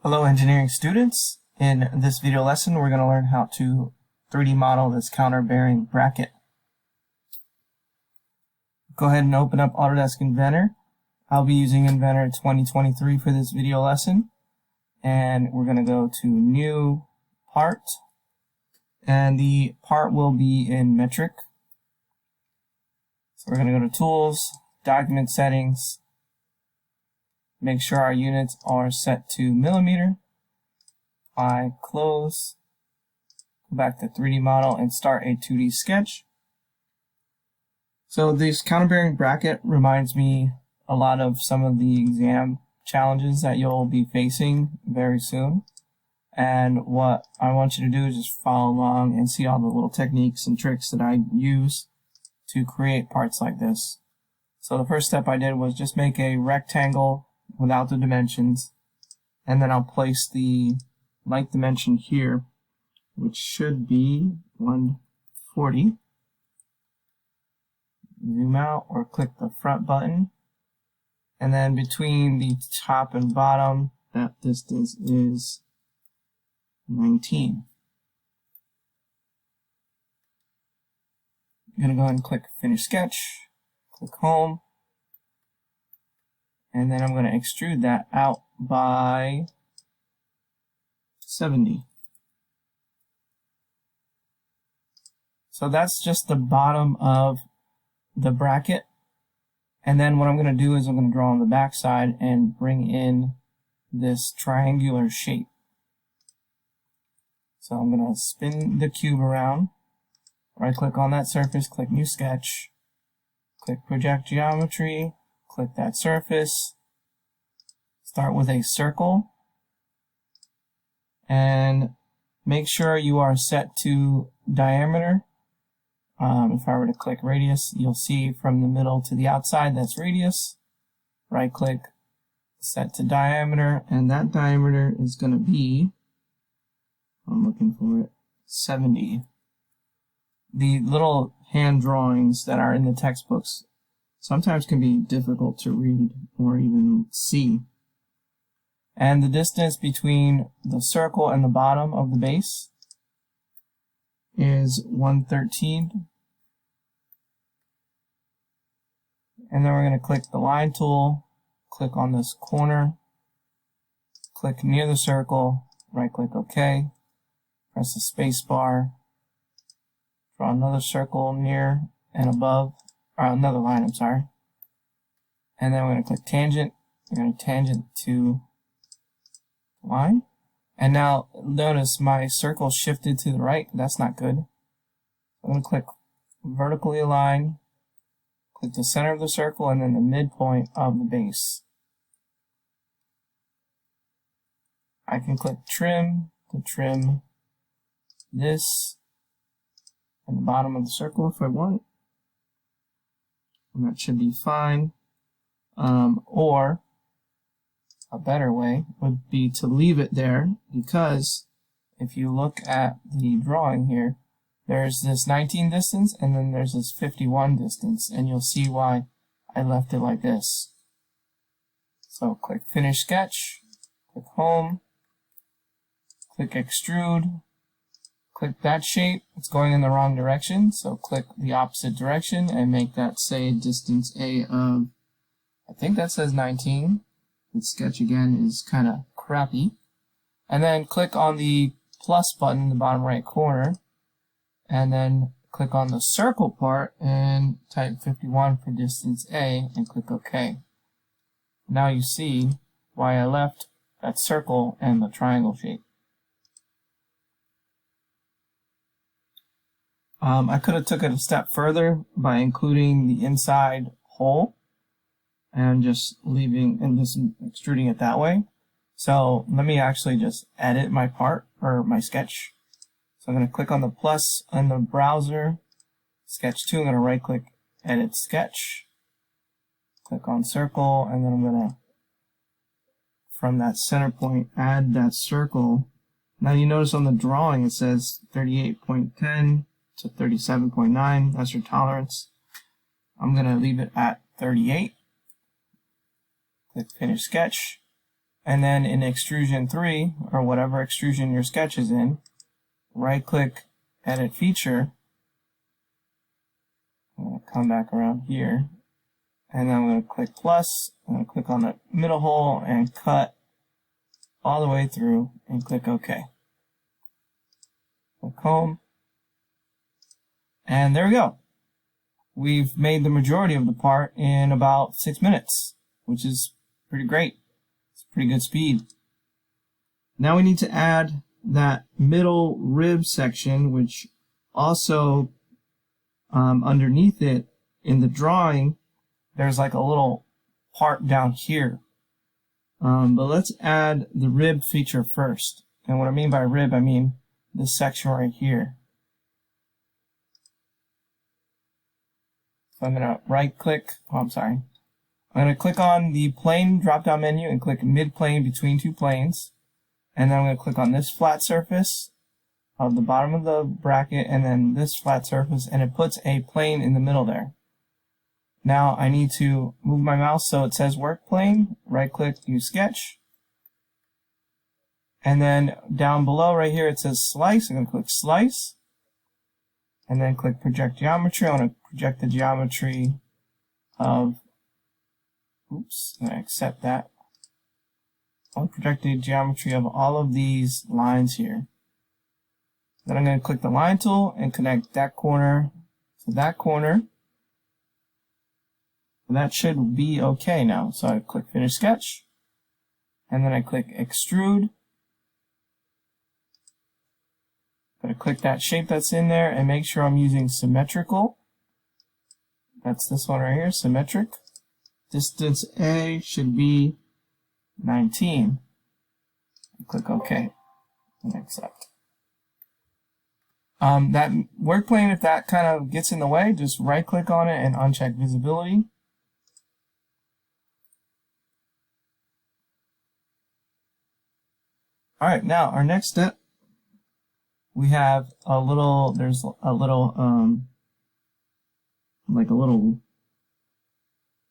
Hello engineering students. In this video lesson we're going to learn how to 3D model this counter-bearing bracket. Go ahead and open up Autodesk Inventor. I'll be using Inventor 2023 for this video lesson, and we're going to go to New Part, and the part will be in metric. So we're going to go to Tools, Document Settings, make sure our units are set to millimeter. I close, go back to 3D model and start a 2D sketch. So this counter-bearing bracket reminds me a lot of some of the exam challenges that you'll be facing very soon. And what I want you to do is just follow along and see all the little techniques and tricks that I use to create parts like this. So the first step I did was just make a rectangle without the dimensions, and then I'll place the light dimension here, which should be 140. Zoom out or click the front button, and then between the top and bottom that distance is 19. I'm going to go ahead and click Finish Sketch, click Home, and then I'm going to extrude that out by 70. So that's just the bottom of the bracket. And then what I'm going to do is I'm going to draw on the back side and bring in this triangular shape. So I'm going to spin the cube around, right click on that surface, click New Sketch, click Project Geometry, click that surface, start with a circle, and make sure you are set to diameter. If I were to click radius, you'll see from the middle to the outside that's radius. Right click, set to diameter, and that diameter is going to be, I'm looking for it, 70. The little hand drawings that are in the textbooks sometimes can be difficult to read or even see. And the distance between the circle and the bottom of the base is 113. And then we're going to click the line tool, click on this corner, click near the circle, right click OK, press the space bar, draw another circle near and above, or another line, I'm sorry. And then we're going to click tangent, we're going to tangent to line. And now notice my circle shifted to the right. That's not good. I'm going to click vertically align, click the center of the circle, and then the midpoint of the base. I can click trim to trim this and the bottom of the circle if I want. And that should be fine. Or a better way would be to leave it there, because if you look at the drawing here, there's this 19 distance and then there's this 51 distance, and you'll see why I left it like this. So click Finish Sketch, click Home, click Extrude, click that shape. It's going in the wrong direction, so click the opposite direction and make that say distance A of, I think that says 19. The sketch again is kind of crappy. And then click on the plus button in the bottom right corner, and then click on the circle part and type 51 for distance A and click OK. Now you see why I left that circle and the triangle shape. I could have took it a step further by including the inside hole and just leaving and just extruding it that way. So let me actually just edit my part, or my sketch. So I'm going to click on the plus on the browser, sketch 2, I'm going to right click, edit sketch, click on circle, and then I'm going to, from that center point, add that circle. Now you notice on the drawing it says 38.10 to 37.9, that's your tolerance. I'm going to leave it at 38. Click Finish Sketch, and then in Extrusion 3, or whatever extrusion your sketch is in, right-click, Edit Feature. I'm going to come back around here, and then I'm going to click plus. I'm going to click on the middle hole and cut all the way through, and click OK. Click Home, and there we go. We've made the majority of the part in about 6 minutes, which is pretty great. It's pretty good speed. Now we need to add that middle rib section, which also underneath it in the drawing, there's like a little part down here. But let's add the rib feature first. And what I mean by rib, I mean this section right here. So I'm going to right click, I'm going to click on the plane drop down menu and click mid plane between two planes. And then I'm going to click on this flat surface of the bottom of the bracket and then this flat surface, and it puts a plane in the middle there. Now I need to move my mouse so it says work plane, right click, use sketch. And then down below right here it says slice, I'm going to click slice. And then click project geometry. I want to project the geometry of, oops, and I accept that. I want to project the geometry of all of these lines here. Then I'm going to click the line tool and connect that corner to that corner. And that should be okay now. So I click finish sketch. And then I click extrude. I'm going to click that shape that's in there and make sure I'm using symmetrical. That's this one right here, symmetric. Distance A should be 19. And click OK and accept. That work plane, if that kind of gets in the way, just right click on it and uncheck visibility. Alright, now our next step, we have a little, there's a little, like a little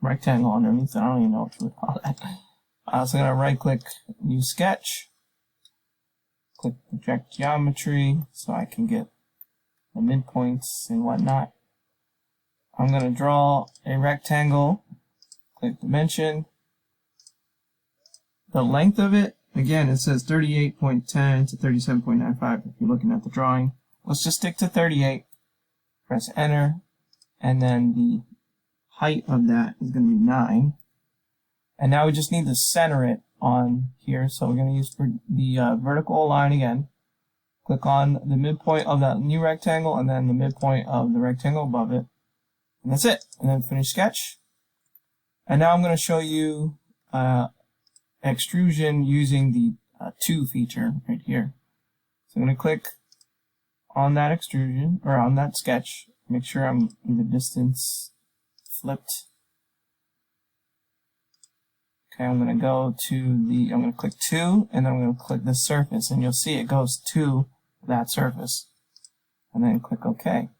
rectangle underneath it. I don't even know what you would call that. So I'm going to right click, use sketch, click project geometry so I can get the midpoints and whatnot. I'm going to draw a rectangle, click dimension. The length of it, again, it says 38.10 to 37.95 if you're looking at the drawing. Let's just stick to 38. Press enter. And then the height of that is going to be 9. And now we just need to center it on here. So we're going to use the vertical line again. Click on the midpoint of that new rectangle and then the midpoint of the rectangle above it. And that's it. And then finish sketch. And now I'm going to show you extrusion using the to feature right here. So I'm going to click on that extrusion, or on that sketch. Make sure I'm in the distance flipped. Okay, I'm going to go to the, I'm going to click to, and then I'm going to click the surface, and you'll see it goes to that surface. And then click OK.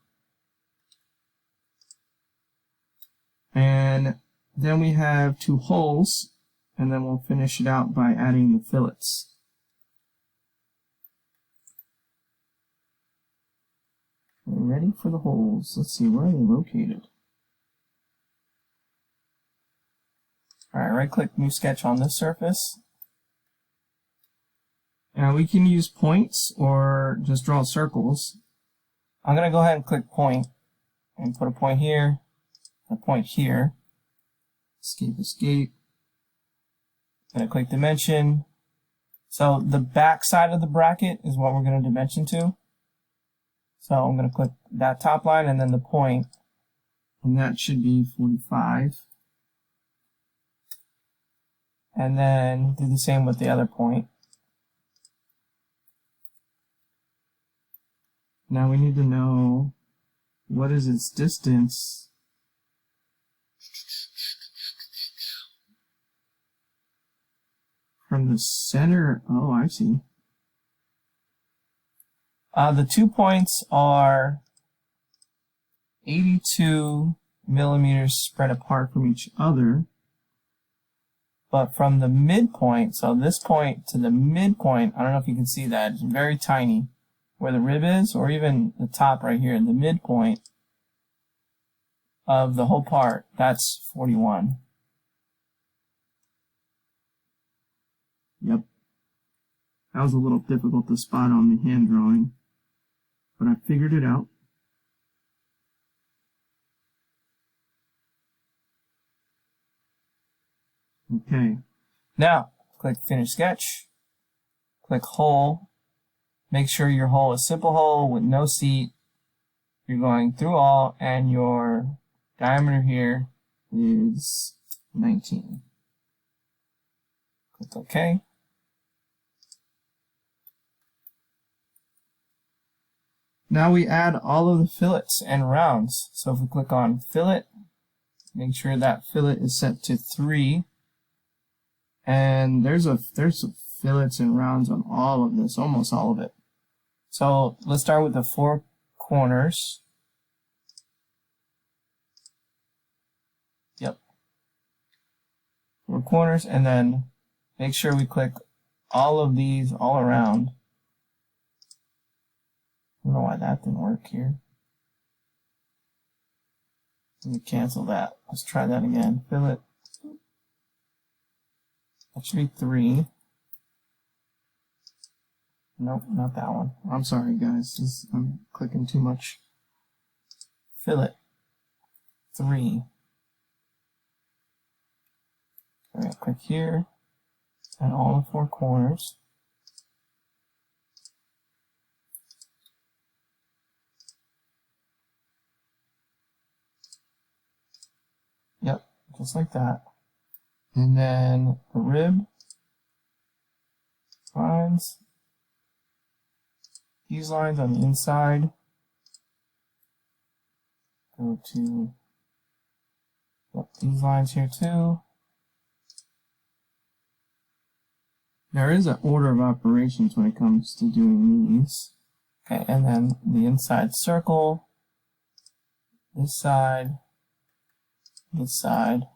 And then we have two holes, and then we'll finish it out by adding the fillets. We're ready for the holes. Let's see, where are they located? Alright, right click new sketch on this surface. Now we can use points or just draw circles. I'm going to go ahead and click point and put a point here, a point here. Escape, escape. I'm going to click dimension. So the back side of the bracket is what we're going to dimension to. So I'm going to click that top line and then the point, and that should be 45. And then do the same with the other point. Now we need to know what is its distance from the center. Oh, I see. The 2 points are 82 millimeters spread apart from each other. And then But from the midpoint, so this point to the midpoint, I don't know if you can see that, it's very tiny. Where the rib is, or even the top right here, the midpoint of the whole part, that's 41. Yep. That was a little difficult to spot on the hand drawing, but I figured it out. Okay. Now, click Finish Sketch. Click Hole. Make sure your hole is simple hole with no seat. You're going through all, and your diameter here is 19. Click OK. Now we add all of the fillets and rounds. So if we click on Fillet, make sure that fillet is set to 3. And there's fillets and rounds on all of this, almost all of it. So let's start with the 4 corners. Yep. 4 corners, and then make sure we click all of these all around. I don't know why that didn't work here. Let me cancel that. Let's try that again. Fillet. That should be 3. Nope, not that one. I'm sorry, guys. I'm clicking too much. Fillet. 3. We're going to click here and all the 4 corners. Yep, just like that. And then the rib lines. These lines on the inside go to these lines here too. There is an order of operations when it comes to doing these. Okay, and then the inside circle, this side, and this side.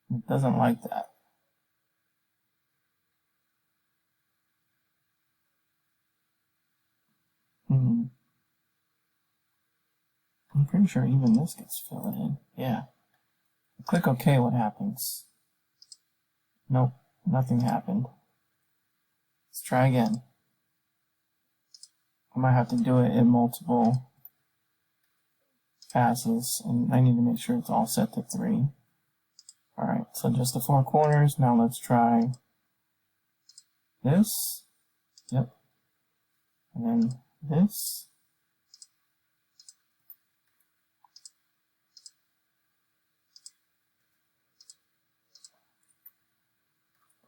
It doesn't like that. I'm pretty sure even this gets filled in. Yeah. Click OK, what happens? Nope, nothing happened. Let's try again. I might have to do it in multiple passes, and I need to make sure it's all set to 3. Alright, so just the 4 corners. Now let's try this. Yep. And then this.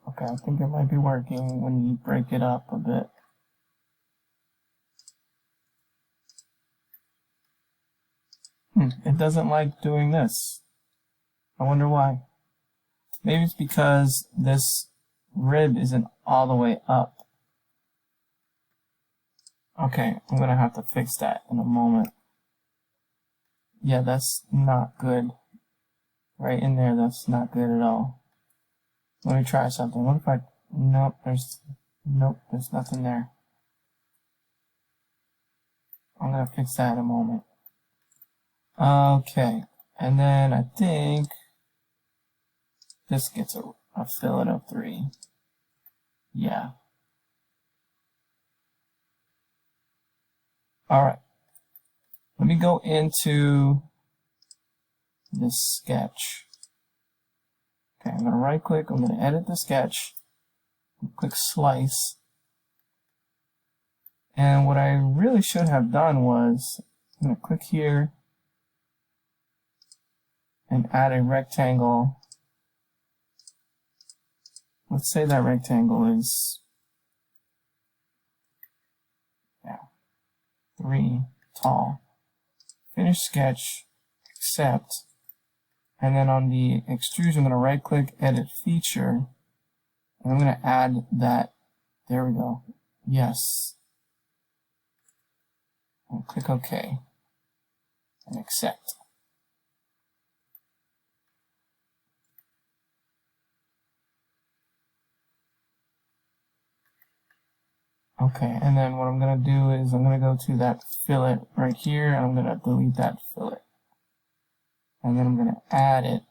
Okay, I think it might be working when you break it up a bit. It doesn't like doing this. I wonder why. Maybe it's because this rib isn't all the way up. Okay, I'm gonna have to fix that in a moment. Yeah, that's not good. Right in there, that's not good at all. Let me try something. What if I... Nope, there's nothing there. I'm gonna fix that in a moment. Okay, and then I think this gets a fillet of 3. Yeah. Alright. Let me go into this sketch. Okay, I'm going to right click, I'm going to edit the sketch, click slice. And what I really should have done was, I'm going to click here and add a rectangle. Let's say that rectangle is 3 tall. Finish sketch, accept, and then on the extrusion, I'm going to right click, edit feature, and I'm going to add that. There we go. Yes. And click OK and accept. Okay, and then what I'm going to do is I'm going to go to that fillet right here, and I'm going to delete that fillet. And then I'm going to add it.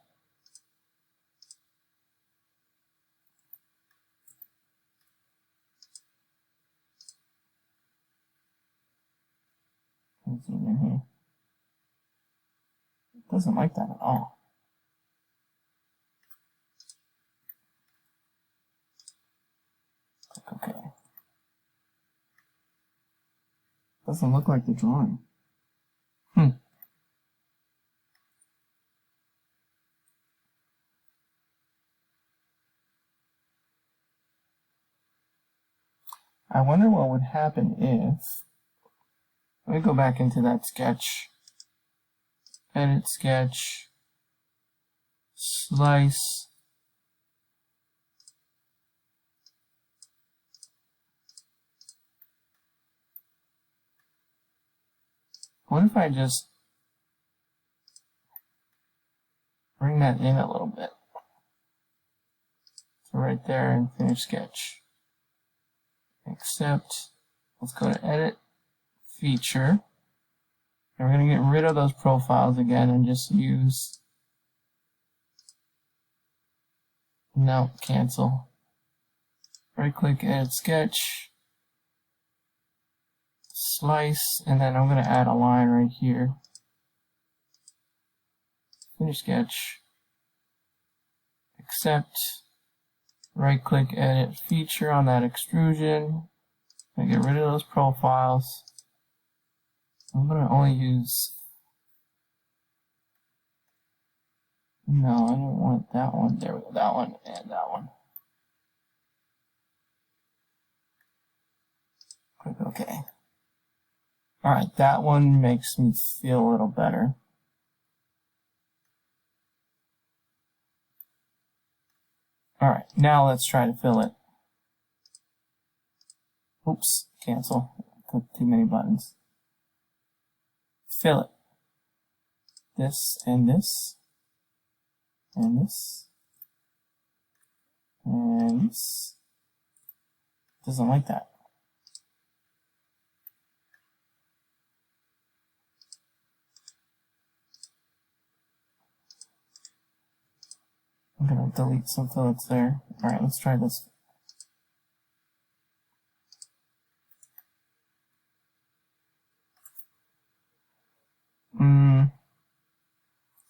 Zoom in here. It doesn't like that at all. Click OK. Doesn't look like the drawing. I wonder what would happen if, let me go back into that sketch, edit sketch, slice, what if I just bring that in a little bit? So right there and finish sketch. Except, let's go to edit, feature, and we're going to get rid of those profiles again and just use, no, cancel. Right click, edit sketch, slice, and then I'm going to add a line right here. Finish sketch, accept, right click, edit feature on that extrusion, and get rid of those profiles. I'm going to only use, no, I don't want that one, there we go, that one and that one. Click OK. Alright, that one makes me feel a little better. Alright, now let's try to fill it. Oops, cancel. Clicked too many buttons. Fill it. This and this. And this. And this. Doesn't like that. I'm going to delete some fillets there. Alright, let's try this.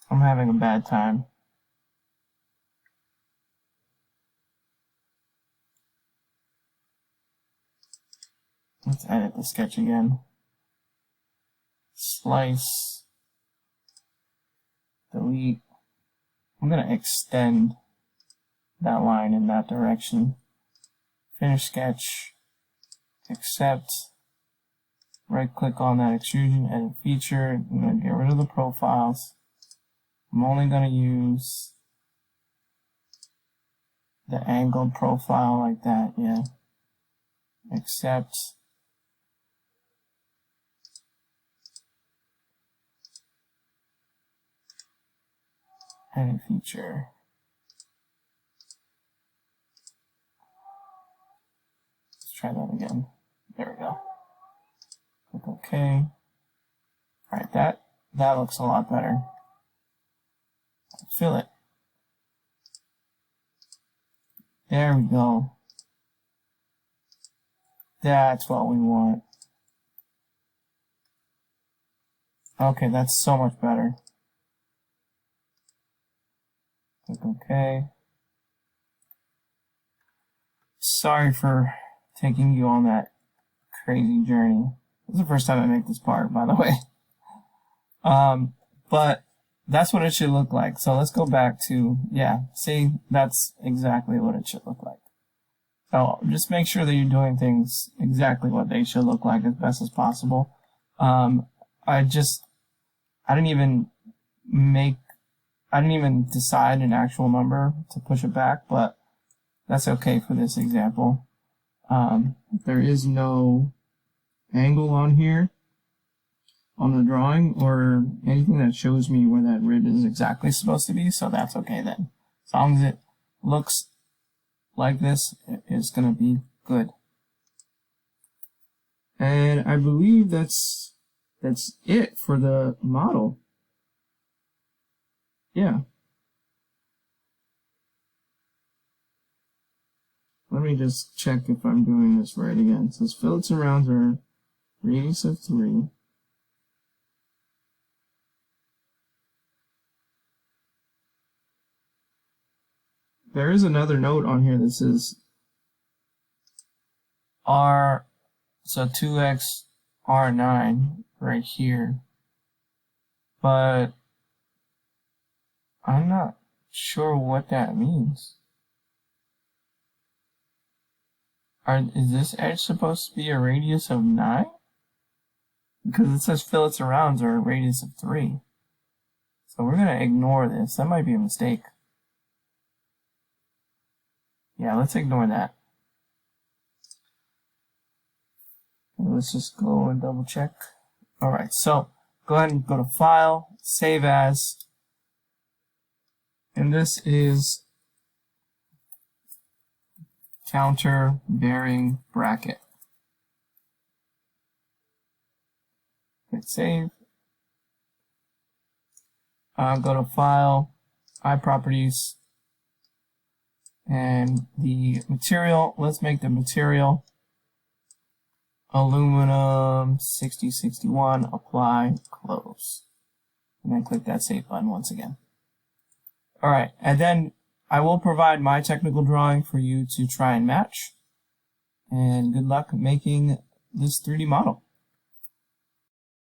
I'm having a bad time. Let's edit the sketch again. Slice. Delete. I'm going to extend that line in that direction. Finish sketch. Accept. Right click on that extrusion, edit feature. I'm going to get rid of the profiles. I'm only going to use the angled profile like that, yeah. Accept. Edit feature. Let's try that again. There we go. Click OK. Alright, that looks a lot better. Fill it. There we go. That's what we want. Okay, that's so much better. Click OK. Sorry for taking you on that crazy journey. This is the first time I make this part, by the way. But that's what it should look like. So let's go back to, yeah, see, that's exactly what it should look like. So just make sure that you're doing things exactly what they should look like as best as possible. I didn't even decide an actual number to push it back, but that's okay for this example. There is no angle on here on the drawing or anything that shows me where that rib is exactly supposed to be, so that's okay then. As long as it looks like this, it's going to be good. And I believe that's it for the model. Yeah. Let me just check if I'm doing this right again. It says fillets and rounds are radius of 3. There is another note on here that says R, so 2x R9 right here. But I'm not sure what that means. Is this edge supposed to be a radius of 9? Because it says fillets and rounds are a radius of 3. So we're going to ignore this. That might be a mistake. Yeah, let's ignore that. Let's just go and double check. Alright, so go ahead and go to File, Save As. And this is counter bearing bracket. Hit Save. Go to File, iProperties, and the material, let's make the material aluminum 6061, apply, close. And then click that Save button once again. Alright, and then I will provide my technical drawing for you to try and match. And good luck making this 3D model.